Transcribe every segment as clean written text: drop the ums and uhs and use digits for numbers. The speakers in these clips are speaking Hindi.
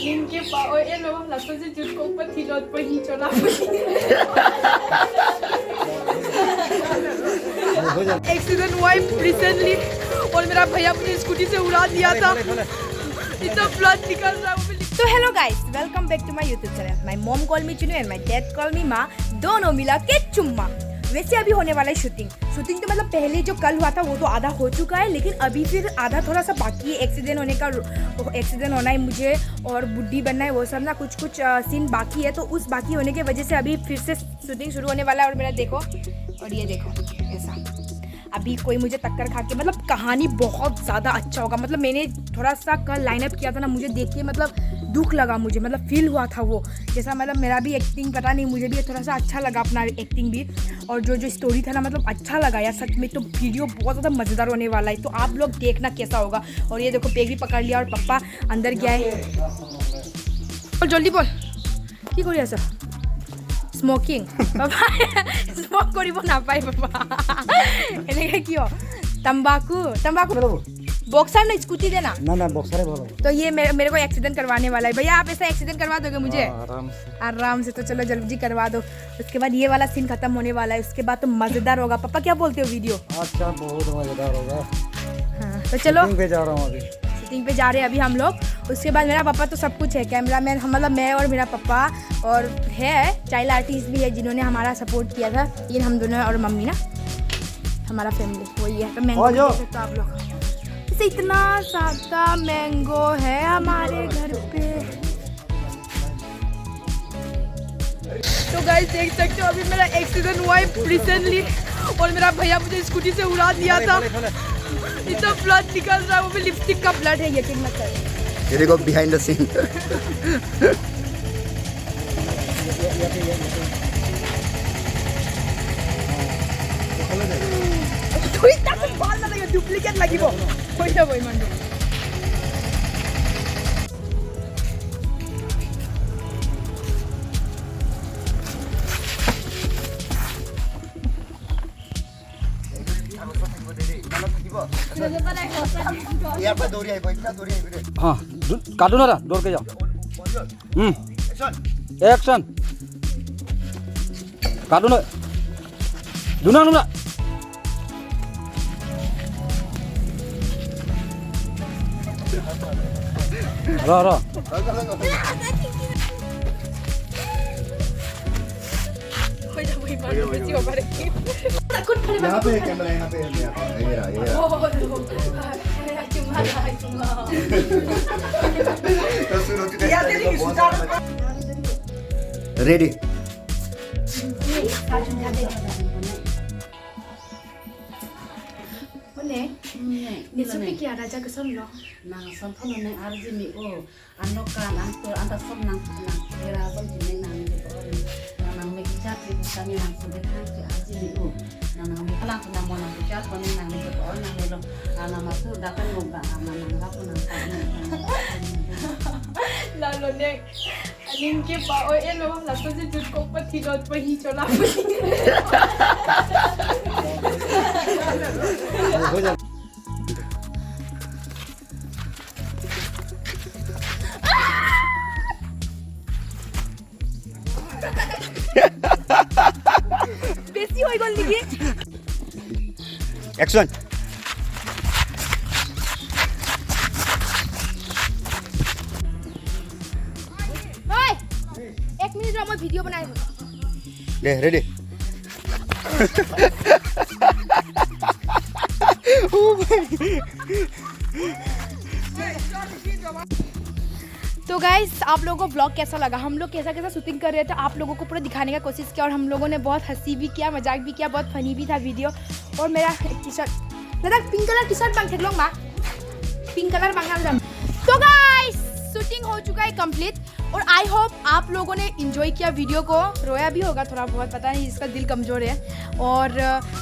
Aning ke pa o elo lasto se jut ko ऊपर थी लौट पर ही चला एक्सीडेंट हुआ रिसेंटली और मेरा भैया मुझे स्कूटी से उड़ा दिया था इतना ब्लड निकल रहा है। तो hello guys, welcome back to my YouTube channel. My mom call me Chunu and my dad call me माँ, दोनों मिला के चुम्मा। वैसे अभी होने वाला है शूटिंग तो मतलब पहले जो कल हुआ था वो तो आधा हो चुका है, लेकिन अभी फिर आधा थोड़ा सा बाकी है। एक्सीडेंट होना है मुझे और बुड्ढी बनना है, वो सब ना कुछ सीन बाकी है। तो उस बाकी होने की वजह से अभी फिर से शूटिंग शुरू होने वाला है। और मेरा देखो और ये देखो ऐसा, अभी कोई मुझे टक्कर खा के मतलब कहानी बहुत ज़्यादा अच्छा होगा। मतलब मैंने थोड़ा सा कल लाइनअप किया था ना, मुझे देख के मतलब दुख लगा, मुझे मतलब फील हुआ था वो जैसा मतलब मेरा भी एक्टिंग पता नहीं, मुझे भी थोड़ा सा अच्छा लगा अपना एक्टिंग भी। और जो स्टोरी था ना मतलब अच्छा लगा यार सच में। तो वीडियो बहुत ज़्यादा मज़ेदार होने वाला है, तो आप लोग देखना कैसा होगा। और ये देखो बैग भी पकड़ लिया और पप्पा अंदर गया है। और जल्दी बोल কি কৰি আছা? স্মোকিং বাবা স্মোক কৰিব নাপায় বাবা এনেকৈ কিয়? तंबाकू बॉक्सर ना स्कूटी देना ना बॉक्सर है बोलो। तो ये मेरे को एक्सीडेंट करवाने वाला है। भैया आप ऐसा एक्सीडेंट करवा दोगे मुझे? आराम से। तो चलो जल्दी करवा दो, उसके बाद ये वाला सीन खत्म होने वाला है, उसके बाद तो मजेदार होगा। पापा क्या बोलते हो वीडियो? अच्छा बहुत मजेदार होगा। हाँ तो चलो शूटिंग पे जा रहा हूँ अभी, शूटिंग पे जा रहे हैं अभी हम लोग। उसके बाद मेरा पापा तो सब कुछ है, कैमरामैन मतलब मैं और मेरा पापा, और है चाइल्ड आर्टिस्ट भी है जिन्होंने हमारा सपोर्ट किया था। ये हम दोनों और मम्मी ना, हमारा फैमिली वही है। तो मैंगो देख सकते हो आप लोग, इसे इतना ज़्यादा मैंगो है हमारे घर पे। तो गाइस देख सकते हो अभी मेरा एक्सीडेंट हुआ है रिसेंटली और मेरा भैया मुझे स्कूटी से उड़ा दिया था। इतना ब्लड निकल रहा है, वो भी लिपस्टिक का ब्लड है, यकीन मत करो। ये देखो बिहाइंड द सीन। डुप्लिकेट লাগিব হৈ যাব ইমান। हाँ काटो ना दौड़ के जाओ। एक्शन काटो ना दुना नुना रा यहाँ पे कैमरा, यहाँ पे ready. Nisupik ya raja keson lo. Nang son phone nang arjini o anokan antor anda son nang era son jini nang nang me chat ni kami nang sudah kan arjini o nang me kalang nang mo nang chat kon nang me ko nang me lo ana masu dapat ngoga ama nang rapu nang Lalo ne aning ke pa o elo lasto se jut ko ऊपर थी लौट पर ही चला বেশি হয়ে গেল নাকি? एक्शन ओए 1 मिनट रो, मैं वीडियो बनाए ले रेडी। तो गाइस आप लोगों को ब्लॉग कैसा लगा? हम लोग कैसा शूटिंग कर रहे थे आप लोगों को पूरा दिखाने का कोशिश किया, और हम लोगों ने बहुत हंसी भी किया, मजाक भी किया, बहुत फनी भी था वीडियो। और मेरा टी शर्ट दादा पिंक कलर टी शर्ट मांग थे लोग माँ, पिंक कलर मांगना। तो गाइस शूटिंग हो चुका है कंप्लीट, और आई होप आप लोगों ने एंजॉय किया वीडियो को। रोया भी होगा थोड़ा बहुत, पता नहीं, इसका दिल कमज़ोर है। और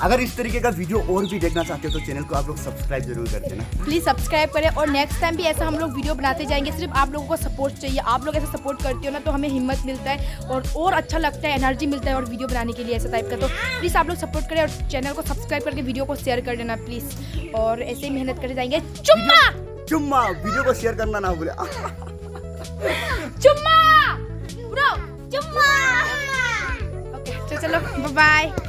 अगर इस तरीके का वीडियो और भी देखना चाहते हो तो चैनल को आप लोग सब्सक्राइब जरूर कर देना, प्लीज़ सब्सक्राइब करें। और नेक्स्ट टाइम भी ऐसा हम लोग वीडियो बनाते जाएंगे, सिर्फ आप लोगों को सपोर्ट चाहिए। आप लोग ऐसा सपोर्ट करते हो ना तो हमें हिम्मत मिलता है और अच्छा लगता है, एनर्जी मिलता है और वीडियो बनाने के लिए ऐसा टाइप का। तो प्लीज़ आप लोग सपोर्ट करें और चैनल को सब्सक्राइब करके वीडियो को शेयर कर देना प्लीज़, और ऐसे ही मेहनत करते जाएंगे। चुम्मा वीडियो को शेयर करना ना भूले। चुम्मा ब्रो, चुम्मा। ओके, चलो बाय बाय।